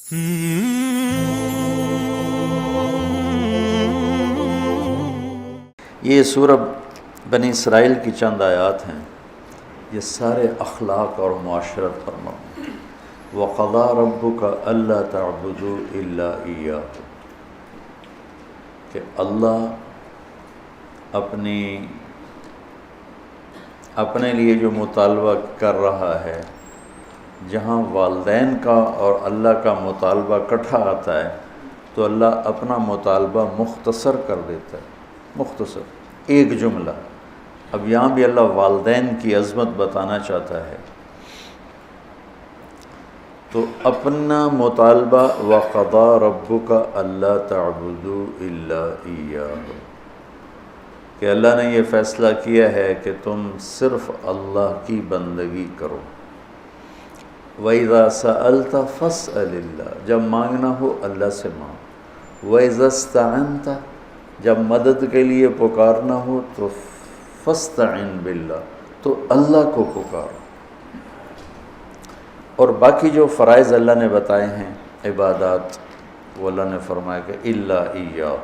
یہ سورہ بنی اسرائیل کی چند آیات ہیں، یہ سارے اخلاق اور معاشرت پر مبنی۔ وَقَضَىٰ رَبُّكَ أَلَّا تَعْبُدُوا إِلَّا إِيَّاهُ، کہ اللہ اپنے لیے جو مطالبہ کر رہا ہے، جہاں والدین کا اور اللہ کا مطالبہ اکٹھا آتا ہے تو اللہ اپنا مطالبہ مختصر کر دیتا ہے، مختصر ایک جملہ۔ اب یہاں بھی اللہ والدین کی عظمت بتانا چاہتا ہے، تو اپنا مطالبہ وَقَضَىٰ رَبُّكَ أَلَّا تَعْبُدُوا إِلَّا إِيَّاهُ، کہ اللہ نے یہ فیصلہ کیا ہے کہ تم صرف اللہ کی بندگی کرو۔ وَإِذَا سَأَلْتَ فَاسْأَلِ اللَّهَ، جب مانگنا ہو اللہ سے مانگ۔ وَإِذَا اسْتَعَنْتَ، جب مدد کے لیے پکارنا ہو تو فَاسْتَعِنْ بِاللَّهِ، تو اللہ کو پکارو۔ اور باقی جو فرائض اللہ نے بتائے ہیں، عبادات، وہ اللہ نے فرمایا کہ إِلَّا إِيَّاهُ،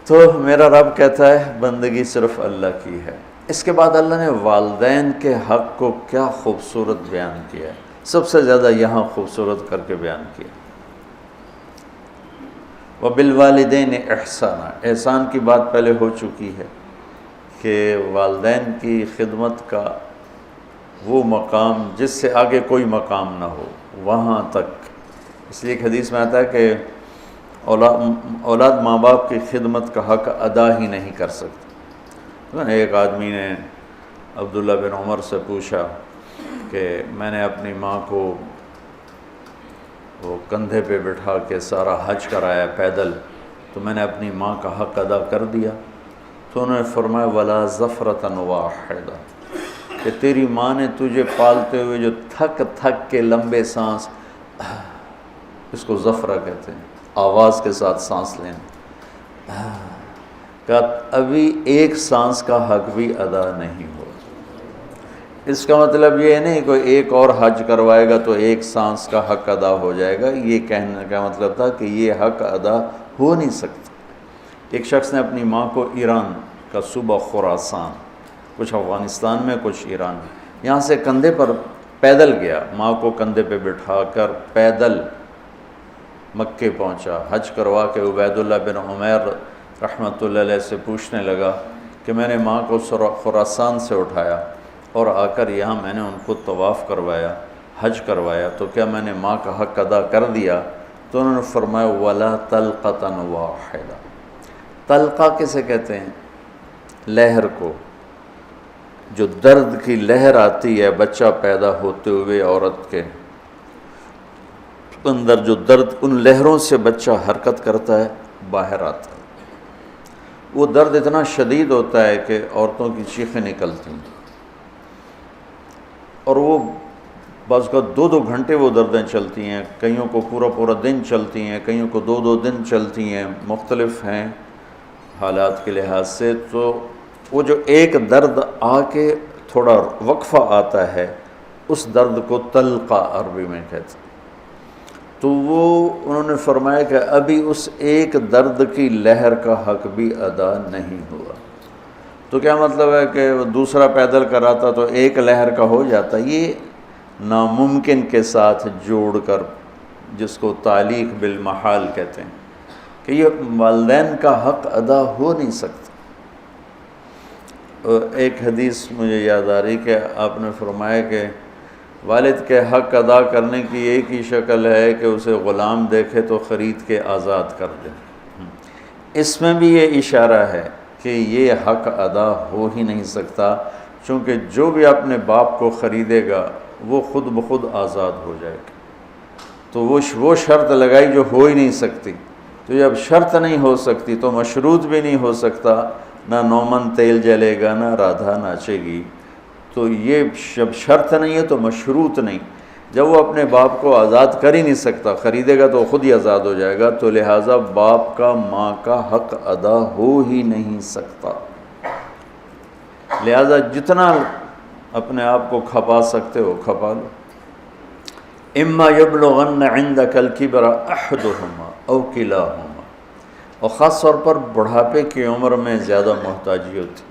تو میرا رب کہتا ہے بندگی صرف اللہ کی ہے۔ اس کے بعد اللہ نے والدین کے حق کو کیا خوبصورت بیان کیا ہے، سب سے زیادہ یہاں خوبصورت کر کے بیان کیا۔ وَبِالْوَالِدَيْنِ إِحْسَانًا، احسان کی بات پہلے ہو چکی ہے کہ والدین کی خدمت کا وہ مقام جس سے آگے کوئی مقام نہ ہو، وہاں تک۔ اس لیے ایک حدیث میں آتا ہے کہ اولاد ماں باپ کی خدمت کا حق ادا ہی نہیں کر سکتی۔ ایک آدمی نے عبداللہ بن عمر سے پوچھا کہ میں نے اپنی ماں کو وہ کندھے پہ بٹھا کے سارا حج کرایا پیدل، تو میں نے اپنی ماں کا حق ادا کر دیا؟ تو انہوں نے فرمایا وَلَا زَفْرَةً وَاحِدَةً، کہ تیری ماں نے تجھے پالتے ہوئے جو تھک تھک کے لمبے سانس، اس کو زفرہ کہتے ہیں، آواز کے ساتھ سانس لینا، کہ ابھی ایک سانس کا حق بھی ادا نہیں ہوا۔ اس کا مطلب یہ نہیں کوئی ایک اور حج کروائے گا تو ایک سانس کا حق ادا ہو جائے گا، یہ کہنے کا مطلب تھا کہ یہ حق ادا ہو نہیں سکتا۔ ایک شخص نے اپنی ماں کو ایران کا صوبہ خراسان، کچھ افغانستان میں کچھ ایران میں، یہاں سے کندھے پر پیدل گیا، ماں کو کندھے پہ بٹھا کر پیدل مکے پہنچا، حج کروا کے عبید اللہ بن عمیر رحمۃ اللہ علیہ سے پوچھنے لگا کہ میں نے ماں کو خراسان سے اٹھایا اور آ کر یہاں میں نے ان کو طواف کروایا، حج کروایا، تو کیا میں نے ماں کا حق ادا کر دیا؟ تو انہوں نے فرمایا وَلَا طَلْقَةً وَاحِدَةً۔ طلقہ کسے کہتے ہیں؟ لہر کو، جو درد کی لہر آتی ہے بچہ پیدا ہوتے ہوئے عورت کے اندر، جو درد، ان لہروں سے بچہ حرکت کرتا ہے، باہر آتا ہے، وہ درد اتنا شدید ہوتا ہے کہ عورتوں کی چیخیں نکلتی ہیں، اور وہ بعض کا 2 گھنٹے وہ دردیں چلتی ہیں، کئیوں کو پورا دن چلتی ہیں، کئیوں کو 2 دن چلتی ہیں، مختلف ہیں حالات کے لحاظ سے۔ تو وہ جو ایک درد آ کے تھوڑا وقفہ آتا ہے، اس درد کو طلقہ عربی میں کہتے ہیں۔ تو وہ انہوں نے فرمایا کہ ابھی اس ایک درد کی لہر کا حق بھی ادا نہیں ہوا۔ تو کیا مطلب ہے کہ دوسرا پیدل کراتا تو ایک لہر کا ہو جاتا؟ یہ ناممکن کے ساتھ جوڑ کر، جس کو تعلیق بالمحال کہتے ہیں، کہ یہ والدین کا حق ادا ہو نہیں سکتا۔ ایک حدیث مجھے یاد آ رہی کہ آپ نے فرمایا کہ والد کے حق ادا کرنے کی ایک ہی شکل ہے کہ اسے غلام دیکھے تو خرید کے آزاد کر دے۔ اس میں بھی یہ اشارہ ہے کہ یہ حق ادا ہو ہی نہیں سکتا، چونکہ جو بھی اپنے باپ کو خریدے گا وہ خود بخود آزاد ہو جائے گا۔ تو وہ شرط لگائی جو ہو ہی نہیں سکتی، تو جب شرط نہیں ہو سکتی تو مشروط بھی نہیں ہو سکتا، نہ نومن تیل جلے گا، نہ رادھا ناچے گی۔ تو یہ جب شرط نہیں ہے تو مشروط نہیں، جب وہ اپنے باپ کو آزاد کر ہی نہیں سکتا، خریدے گا تو خود ہی آزاد ہو جائے گا، تو لہٰذا باپ کا ماں کا حق ادا ہو ہی نہیں سکتا۔ لہٰذا جتنا اپنے آپ کو کھپا سکتے ہو کھپا لو۔ اما یبلغن عندک الکبر احدہما او کلاہما، اور خاص طور پر بڑھاپے کی عمر میں زیادہ محتاجی ہوتی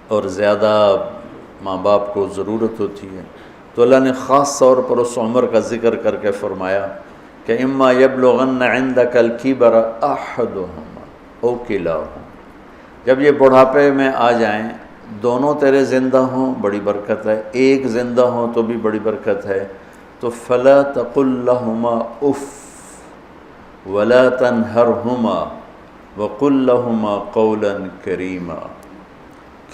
اور زیادہ ماں باپ کو ضرورت ہوتی ہے، تو اللہ نے خاص طور پر اس عمر کا ذکر کر کے فرمایا کہ اما یبلغن عندک الکبر احدہما او کلاہما، جب یہ بڑھاپے میں آ جائیں، دونوں تیرے زندہ ہوں بڑی برکت ہے، ایک زندہ ہوں تو بھی بڑی برکت ہے، تو فلا تقل لہما اف ولا تنہرہما وقل لہما قولا کریما۔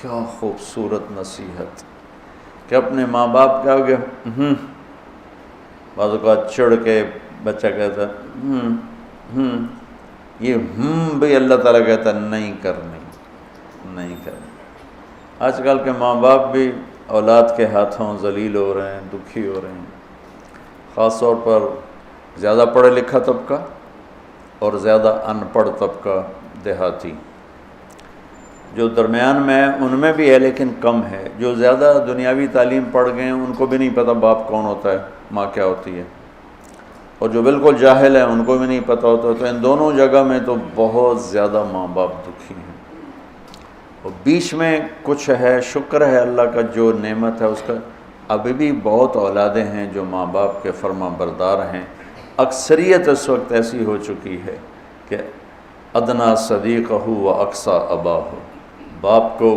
کیا خوبصورت نصیحت کہ اپنے ماں باپ کے آگے بعض اوقات چڑھ کے بچہ کہتا یہ بھی اللہ تعالیٰ کہتا نہیں کرنی۔ آج کل کے ماں باپ بھی اولاد کے ہاتھوں ذلیل ہو رہے ہیں، دکھی ہو رہے ہیں، خاص طور پر زیادہ پڑھا لکھا طبقہ اور زیادہ ان پڑھ طبقہ دیہاتی۔ جو درمیان میں ہے ان میں بھی ہے لیکن کم ہے، جو زیادہ دنیاوی تعلیم پڑھ گئے ہیں ان کو بھی نہیں پتہ باپ کون ہوتا ہے، ماں کیا ہوتی ہے، اور جو بالکل جاہل ہیں ان کو بھی نہیں پتہ ہوتا، تو ان دونوں جگہ میں تو بہت زیادہ ماں باپ دکھی ہیں۔ اور بیچ میں کچھ ہے، شکر ہے اللہ کا جو نعمت ہے اس کا، ابھی بھی بہت اولادیں ہیں جو ماں باپ کے فرما بردار ہیں۔ اکثریت اس وقت ایسی ہو چکی ہے کہ ادنا صدیقہ و اقصی اباہ، باپ کو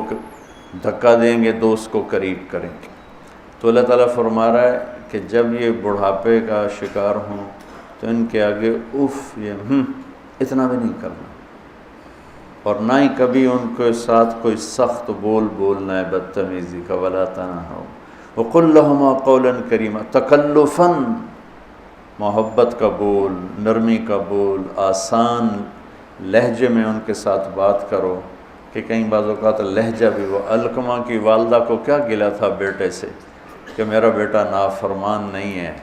دھکا دیں گے دوست کو قریب کریں گے۔ تو اللہ تعالیٰ فرما رہا ہے کہ جب یہ بڑھاپے کا شکار ہوں تو ان کے آگے اف یہ اتنا بھی نہیں کرنا، اور نہ ہی کبھی ان کے ساتھ کوئی سخت بول بولنا ہے بدتمیزی کا، ولا تنہرہما وقل لہما قولا کریما، تکلفاً محبت کا بول، نرمی کا بول، آسان لہجے میں ان کے ساتھ بات کرو، کہ کہیں بعض اوقات لہجہ بھی، وہ علقمہ کی والدہ کو کیا گلا تھا بیٹے سے کہ میرا بیٹا نافرمان نہیں ہے،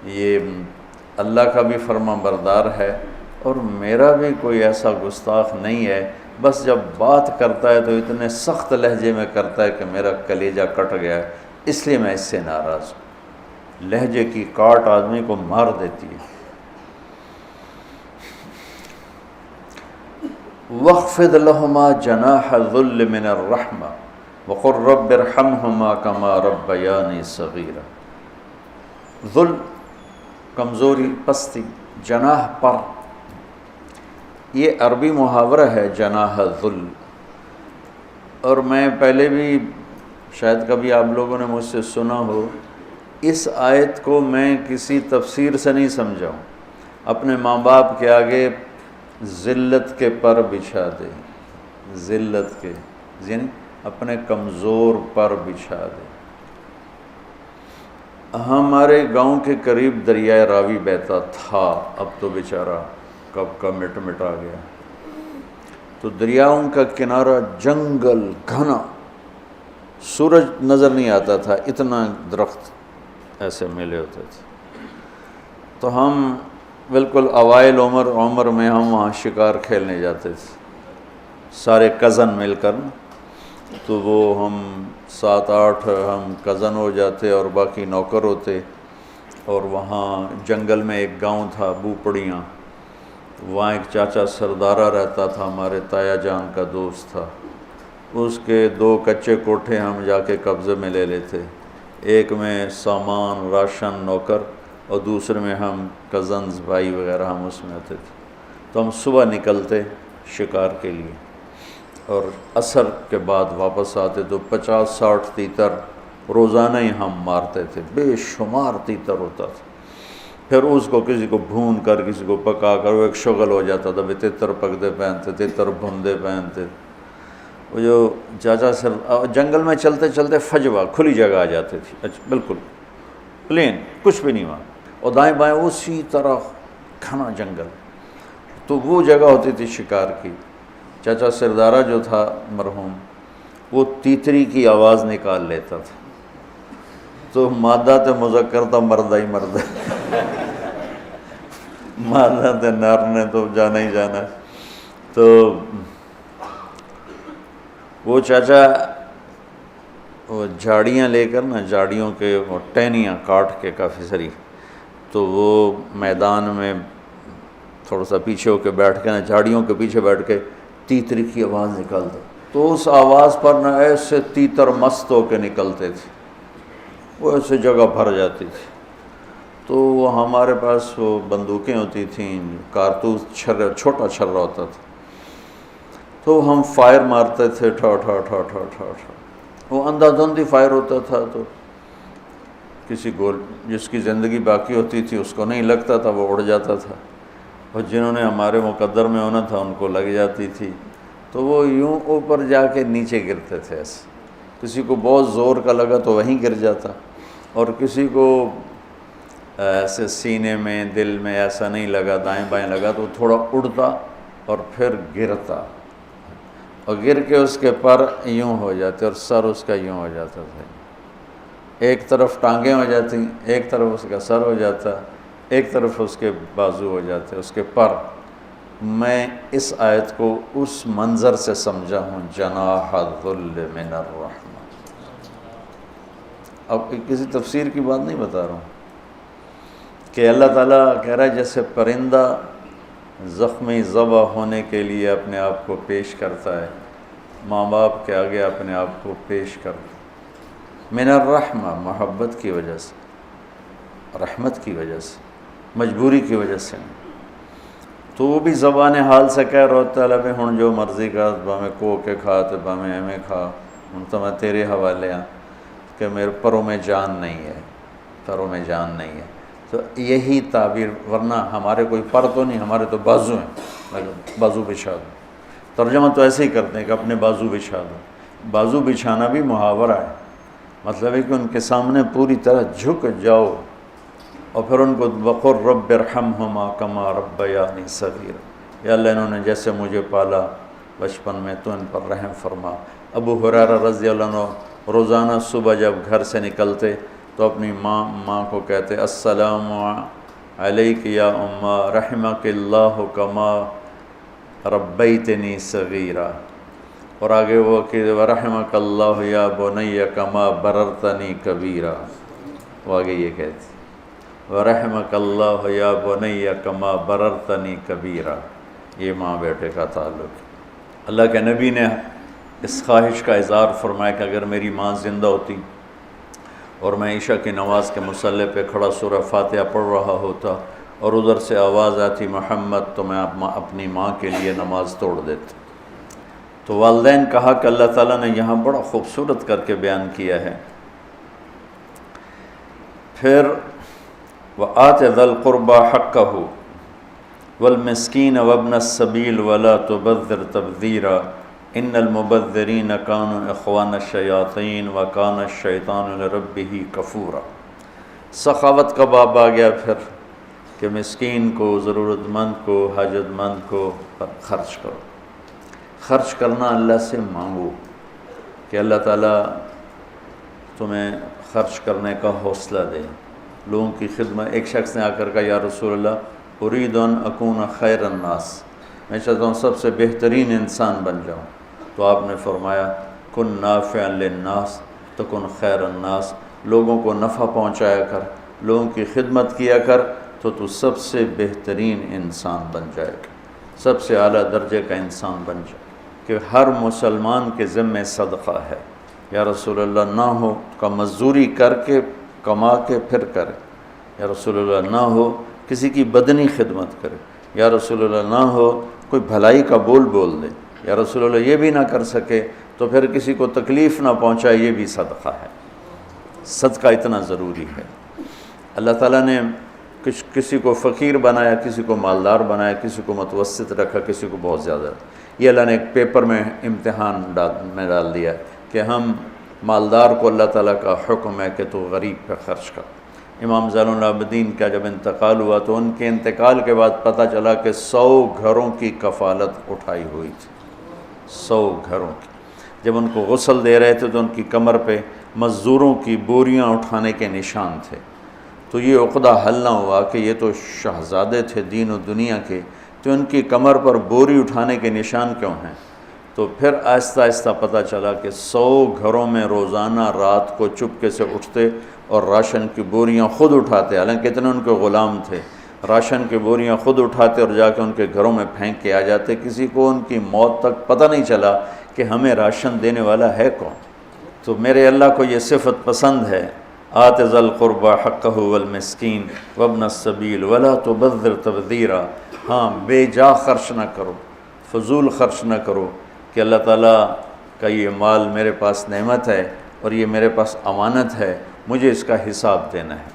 یہ اللہ کا بھی فرما بردار ہے اور میرا بھی کوئی ایسا گستاخ نہیں ہے، بس جب بات کرتا ہے تو اتنے سخت لہجے میں کرتا ہے کہ میرا کلیجہ کٹ گیا ہے، اس لیے میں اس سے ناراض ہوں۔ لہجے کی کاٹ آدمی کو مار دیتی ہے۔ وَاخْفِضْ لَهُمَا جَنَاحَ الذُّلِّ مِنَ الرَّحْمَةِ وَقُلْ رَبِّ ارْحَمْهُمَا كَمَا رَبَّيَانِي صَغِيرًا۔ ذل، کمزوری، پستی، جناح پر، یہ عربی محاورہ ہے جناح الذل، اور میں پہلے بھی شاید کبھی آپ لوگوں نے مجھ سے سنا ہو، اس آیت کو میں کسی تفسیر سے نہیں سمجھا ہوں، اپنے ماں باپ کے آگے ذلت کے پر بچھا دے، ذلت کے یعنی اپنے کمزور پر بچھا دے۔ ہمارے گاؤں کے قریب دریائے راوی بہتا تھا، اب تو بیچارہ کب کا مٹ مٹا گیا، تو دریاؤں کا کنارہ جنگل گھنا، سورج نظر نہیں آتا تھا، اتنا درخت ایسے ملے ہوتے تھے، تو ہم بالکل اوائل عمر میں ہم وہاں شکار کھیلنے جاتے تھے، سارے کزن مل کر، تو وہ ہم 7-8 ہم کزن ہو جاتے اور باقی نوکر ہوتے، اور وہاں جنگل میں ایک گاؤں تھا بوپڑیاں، وہاں ایک چاچا سردارہ رہتا تھا، ہمارے تایا جان کا دوست تھا، اس کے 2 کچے کوٹھے ہم جا کے قبضے میں لے لیتے، ایک میں سامان راشن نوکر اور دوسرے میں ہم کزنز بھائی وغیرہ ہم اس میں آتے تھے، تو ہم صبح نکلتے شکار کے لیے اور عصر کے بعد واپس آتے، تو 50-60 تیتر روزانہ ہی ہم مارتے تھے، بے شمار تیتر ہوتا تھا، پھر اس کو کسی کو بھون کر کسی کو پکا کر وہ ایک شغل ہو جاتا تھا، تیتر پکتے پہنتے، تیتر بھوندے پہنتے۔ وہ جو چاچا سر جنگل میں چلتے چلتے فجوہ کھلی جگہ آ جاتی تھی، اچھا بالکل پلین، کچھ بھی نہیں وہاں، اور دائیں بائیں اسی طرح گھنا جنگل، تو وہ جگہ ہوتی تھی شکار کی۔ چاچا سردارہ جو تھا مرحوم، وہ تیتری کی آواز نکال لیتا تھا، تو مادہ تے مذکر تھا، مردہ ہی مردہ، مادہ تے نر نے تو جانا ہی جانا، تو وہ چاچا وہ جھاڑیاں لے کر نا، جھاڑیوں کے وہ ٹہنیاں کاٹ کے کافی ساری، تو وہ میدان میں تھوڑا سا پیچھے ہو کے بیٹھ کے نا، جھاڑیوں کے پیچھے بیٹھ کے تیتر کی آواز نکالتا، تو اس آواز پر نا ایسے تیتر مست ہو کے نکلتے تھے، وہ ایسے جگہ بھر جاتی تھی۔ تو وہ ہمارے پاس وہ بندوقیں ہوتی تھیں، کارتوس چھوٹا چھرا ہوتا تھا، تو ہم فائر مارتے تھے، ٹھا ٹھا ٹھا ٹھا ٹھا ٹھا، وہ اندھا دھند ہی فائر ہوتا تھا، تو کسی کو جس کی زندگی باقی ہوتی تھی اس کو نہیں لگتا تھا، وہ اڑ جاتا تھا، اور جنہوں نے ہمارے مقدر میں ہونا تھا ان کو لگ جاتی تھی، تو وہ یوں اوپر جا کے نیچے گرتے تھے ایسے، کسی کو بہت زور کا لگا تو وہیں گر جاتا، اور کسی کو ایسے سینے میں دل میں ایسا نہیں لگا، دائیں بائیں لگا تو تھوڑا اڑتا اور پھر گرتا، اور گر کے اس کے پر یوں ہو جاتے اور سر اس کا یوں ہو جاتا تھا، ایک طرف ٹانگیں ہو جاتی، ایک طرف اس کا سر ہو جاتا، ایک طرف اس کے بازو ہو جاتے، اس کے پر۔ میں اس آیت کو اس منظر سے سمجھا ہوں، جناح الذل من الرحمہ۔ اب کسی تفسیر کی بات نہیں بتا رہا ہوں کہ اللہ تعالیٰ کہہ رہا ہے جیسے پرندہ زخمی ذبح ہونے کے لیے اپنے آپ کو پیش کرتا ہے، ماں باپ کے آگے اپنے آپ کو پیش کرتا ہے، من الرحمہ، محبت کی وجہ سے، رحمت کی وجہ سے، مجبوری کی وجہ سے نہیں۔ تو وہ بھی زبان حال سے کہہ رہا ہوتا ہے، ہن جو مرضی کا باہیں کو کے کھا تو باہیں ایویں کھا، ہن تو میں تیرے حوالے ہاں کہ میرے پروں میں جان نہیں ہے، پروں میں جان نہیں ہے۔ تو یہی تعبیر، ورنہ ہمارے کوئی پر تو نہیں، ہمارے تو بازو ہیں، بازو بچھا دو، ترجمہ تو ایسے ہی کرتے ہیں کہ اپنے بازو بچھا دو۔ بازو بچھانا بھی محاورہ ہے، مطلب ہے کہ ان کے سامنے پوری طرح جھک جاؤ، اور پھر ان کو وقر رب ارحمہما کما ربیانی صغیرا، یا اللہ انہوں نے جیسے مجھے پالا بچپن میں تو ان پر رحم فرما۔ ابو ہریرہ رضی اللہ عنہ روزانہ صبح جب گھر سے نکلتے تو اپنی ماں کو کہتے السلام علیک یا امہ رحمک اللہ کما ربیتنی صغیرا، اور آگے وہ کہ ورحمک اللہ یا بنی کما بررتنی کبیرا، وہ آگے یہ کہتے ورحمک اللہ یا بنی کما بررتنی کبیرا۔ یہ ماں بیٹے کا تعلق ہے۔ اللہ کے نبی نے اس خواہش کا اظہار فرمایا کہ اگر میری ماں زندہ ہوتی اور میں عشاء کی نماز کے مصلی پہ کھڑا سورہ فاتحہ پڑھ رہا ہوتا اور ادھر سے آواز آتی محمد، تو میں اپنی ماں کے لیے نماز توڑ دیتا۔ تو والدین کہا کہ اللہ تعالیٰ نے یہاں بڑا خوبصورت کر کے بیان کیا ہے۔ پھر وآت ذا القربى حقه والمسکین وابن السبیل ولا تبذر تبذیرا ان المبذرین کانوا اخوان الشیاطین وکان الشیطان لربہ کفورا۔ سخاوت کا باب آ گیا پھر کہ مسکین کو، ضرورت مند کو، حاجت مند کو خرچ کرو۔ خرچ کرنا اللہ سے مانگو کہ اللہ تعالیٰ تمہیں خرچ کرنے کا حوصلہ دے، لوگوں کی خدمت۔ ایک شخص نے آ کر کہا یا رسول اللہ ارید ان اکون خیر الناس، میں چاہتا ہوں سب سے بہترین انسان بن جاؤں۔ تو آپ نے فرمایا کن نافعا للناس تکن خیر الناس، لوگوں کو نفع پہنچایا کر، لوگوں کی خدمت کیا کر، تو سب سے بہترین انسان بن جائے گا، سب سے اعلیٰ درجے کا انسان بن جائے۔ کہ ہر مسلمان کے ذمہ صدقہ ہے۔ یا رسول اللہ نہ ہو کا مزدوری کر کے کما کے پھر کرے، یا رسول اللہ نہ ہو کسی کی بدنی خدمت کرے، یا رسول اللہ نہ ہو کوئی بھلائی کا بول دے، یا رسول اللہ یہ بھی نہ کر سکے تو پھر کسی کو تکلیف نہ پہنچائے، یہ بھی صدقہ ہے۔ صدقہ اتنا ضروری ہے۔ اللہ تعالیٰ نے کسی کو فقیر بنایا، کسی کو مالدار بنایا، کسی کو متوسط رکھا، کسی کو بہت زیادہ۔ یہ اللہ نے ایک پیپر میں امتحان میں ڈال دیا کہ ہم مالدار کو اللہ تعالیٰ کا حکم ہے کہ تو غریب پہ خرچ کر۔ امام زین العابدین کا جب انتقال ہوا تو ان کے انتقال کے بعد پتہ چلا کہ 100 گھروں کی کفالت اٹھائی ہوئی تھی، 100 گھروں کی۔ جب ان کو غسل دے رہے تھے تو ان کی کمر پہ مزدوروں کی بوریاں اٹھانے کے نشان تھے۔ تو یہ عقدہ حل نہ ہوا کہ یہ تو شہزادے تھے دین و دنیا کے، تو ان کی کمر پر بوری اٹھانے کے نشان کیوں ہیں؟ تو پھر آہستہ آہستہ پتہ چلا کہ 100 گھروں میں روزانہ رات کو چپکے سے اٹھتے اور راشن کی بوریاں خود اٹھاتے، حالانکہ اتنے ان کے غلام تھے، راشن کی بوریاں خود اٹھاتے اور جا کے ان کے گھروں میں پھینک کے آ جاتے۔ کسی کو ان کی موت تک پتہ نہیں چلا کہ ہمیں راشن دینے والا ہے کون۔ تو میرے اللہ کو یہ صفت پسند ہے، آت ذی القربى حقہ والمسکین وابن السبیل ولا تبذر تبذیرا۔ ہاں، بے جا خرچ نہ کرو، فضول خرچ نہ کرو، کہ اللہ تعالیٰ کا یہ مال میرے پاس نعمت ہے اور یہ میرے پاس امانت ہے، مجھے اس کا حساب دینا ہے۔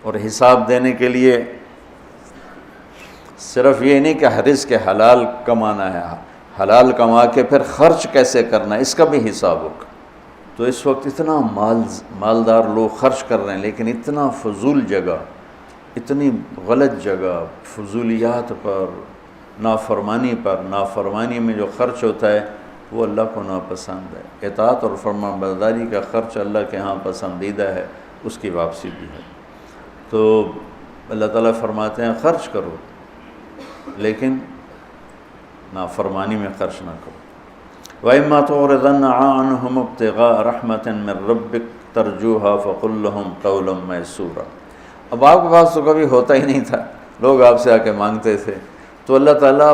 اور حساب دینے کے لیے صرف یہ نہیں کہ رزق کے حلال کمانا ہے، حلال کما کے پھر خرچ کیسے کرنا ہے اس کا بھی حساب ہوگا۔ تو اس وقت اتنا مالدار لوگ خرچ کر رہے ہیں، لیکن اتنا فضول جگہ، اتنی غلط جگہ، فضولیات پر، نافرمانی میں جو خرچ ہوتا ہے وہ اللہ کو ناپسند ہے۔ اطاعت اور فرمانبرداری کا خرچ اللہ کے ہاں پسندیدہ ہے، اس کی واپسی بھی ہے۔ تو اللہ تعالیٰ فرماتے ہیں خرچ کرو، لیکن نافرمانی میں خرچ نہ کرو۔ وَإِمَّا تُعْرِضَنَّ عَنْهُمُ ابْتِغَاءَ رَحْمَةٍ مِّن رَّبِّكَ تَرْجُوهَا فَقُل لَّهُمْ قَوْلًا مَّيْسُورًا۔ اب آپ کے پاس تو کبھی ہوتا ہی نہیں تھا، لوگ آپ سے آ کے مانگتے تھے، تو اللہ تعالیٰ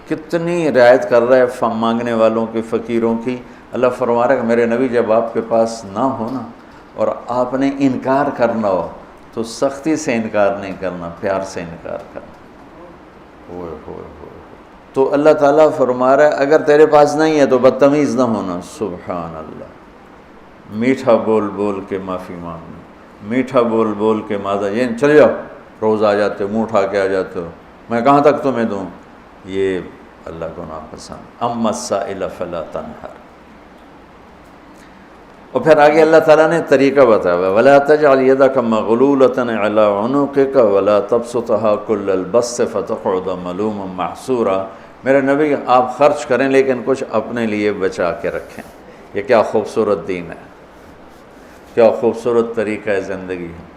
کتنی رعایت کر رہا ہے مانگنے والوں کی، فقیروں کی۔ اللہ فرما رہا ہے کہ میرے نبی جب آپ کے پاس نہ ہونا اور آپ نے انکار کرنا ہو تو سختی سے انکار نہیں کرنا، پیار سے انکار کرنا۔ تو اللہ تعالیٰ فرما رہا ہے اگر تیرے پاس نہیں ہے تو بدتمیز نہ ہونا۔ سبحان اللہ، میٹھا بول بول کے معافی مانگنا، میٹھا بول بول کے ماذا، یہ چلے جاؤ، روز آ جاتے ہو، منہ اٹھا کے آ جاتے ہو، میں کہاں تک تمہیں دوں، یہ اللہ کو ناپسند۔ اما السائل فلا تنہر۔ اور پھر آگے اللہ تعالیٰ نے طریقہ بتایا، وَلَا تَجْعَلْ يَدَكَ مَغْلُولَةً إِلَىٰ عُنُقِكَ وَلَا تَبْسُطْهَا كُلَّ الْبَسْطِ فَتَقْعُدَ مَلُومًا مَّحْسُورًا۔ میرے نبی آپ خرچ کریں لیکن کچھ اپنے لیے بچا کے رکھیں۔ یہ کیا خوبصورت دین ہے، کیا خوبصورت طریقہ ہے زندگی ہے۔